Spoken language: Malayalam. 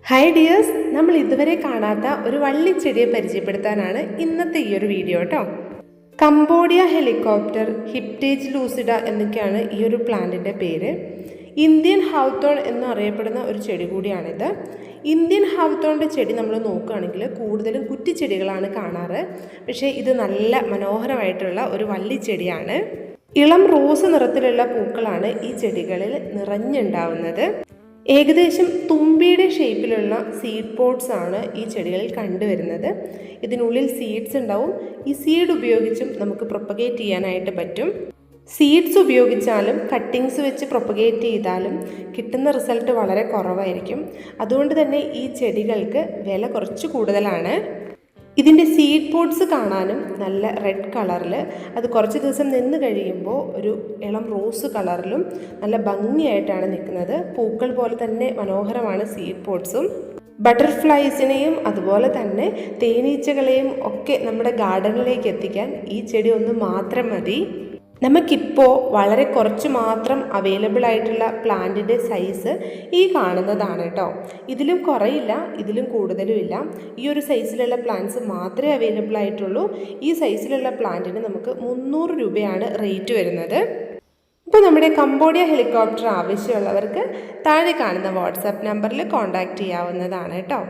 ഹായ് ഡിയേഴ്സ്, നമ്മൾ ഇതുവരെ കാണാത്ത ഒരു വള്ളിച്ചെടിയെ പരിചയപ്പെടുത്താനാണ് ഇന്നത്തെ ഈ ഒരു വീഡിയോ കേട്ടോ. കംബോഡിയ ഹെലികോപ്റ്റർ, ഹിപ്റ്റേജ് ലൂസിഡ എന്നൊക്കെയാണ് ഈ ഒരു പ്ലാന്റിൻ്റെ പേര്. ഇന്ത്യൻ ഹൗത്തോൺ എന്നറിയപ്പെടുന്ന ഒരു ചെടി കൂടിയാണിത്. ഇന്ത്യൻ ഹൗത്തോണിൻ്റെ ചെടി നമ്മൾ നോക്കുകയാണെങ്കിൽ കൂടുതലും കുറ്റിച്ചെടികളാണ് കാണാറ്. പക്ഷേ ഇത് നല്ല മനോഹരമായിട്ടുള്ള ഒരു വള്ളിച്ചെടിയാണ്. ഇളം റോസ് നിറത്തിലുള്ള പൂക്കളാണ് ഈ ചെടികളിൽ നിറഞ്ഞുണ്ടാവുന്നത്. ഏകദേശം തുമ്പിയുടെ ഷേപ്പിലുള്ള സീഡ് പോട്ട്സ് ആണ് ഈ ചെടികളിൽ കണ്ടുവരുന്നത്. ഇതിനുള്ളിൽ സീഡ്സ് ഉണ്ടാവും. ഈ സീഡ് ഉപയോഗിച്ചും നമുക്ക് പ്രൊപ്പഗേറ്റ് ചെയ്യാനായിട്ട് പറ്റും. സീഡ്സ് ഉപയോഗിച്ചാലും കട്ടിങ്സ് വെച്ച് പ്രൊപ്പഗേറ്റ് ചെയ്താലും കിട്ടുന്ന റിസൾട്ട് വളരെ കുറവായിരിക്കും. അതുകൊണ്ട് തന്നെ ഈ ചെടികൾക്ക് വില കുറച്ച് കൂടുതലാണ്. ഇതിൻ്റെ സീഡ് പോട്ട്സ് കാണാനും നല്ല റെഡ് കളറിൽ, അത് കുറച്ച് ദിവസം നിന്ന് കഴിയുമ്പോൾ ഒരു ഇളം റോസ് കളറിലും നല്ല ഭംഗിയായിട്ടാണ് നിൽക്കുന്നത്. പൂക്കൾ പോലെ തന്നെ മനോഹരമാണ് സീഡ് പോട്ട്സും. ബട്ടർഫ്ലൈസിനെയും അതുപോലെ തന്നെ തേനീച്ചകളെയും ഒക്കെ നമ്മുടെ ഗാർഡനിലേക്ക് എത്തിക്കാൻ ഈ ചെടി ഒന്ന് മാത്രം മതി. നമുക്കിപ്പോൾ വളരെ കുറച്ച് മാത്രം അവൈലബിൾ ആയിട്ടുള്ള പ്ലാന്റിൻ്റെ സൈസ് ഈ കാണുന്നതാണ് കേട്ടോ. ഇതിലും കുറയില്ല, ഇതിലും കൂടുതലും ഇല്ല. ഈ ഒരു സൈസിലുള്ള പ്ലാന്റ്സ് മാത്രമേ അവൈലബിൾ ആയിട്ടുള്ളൂ. ഈ സൈസിലുള്ള പ്ലാന്റിന് നമുക്ക് 300 രൂപയാണ് റേറ്റ് വരുന്നത്. ഇപ്പോൾ നമ്മുടെ കംബോഡിയ ഹെലികോപ്റ്റർ ആവശ്യമുള്ളവർക്ക് താഴെ കാണുന്ന വാട്സാപ്പ് നമ്പറിൽ കോൺടാക്റ്റ് ചെയ്യാവുന്നതാണ് കേട്ടോ.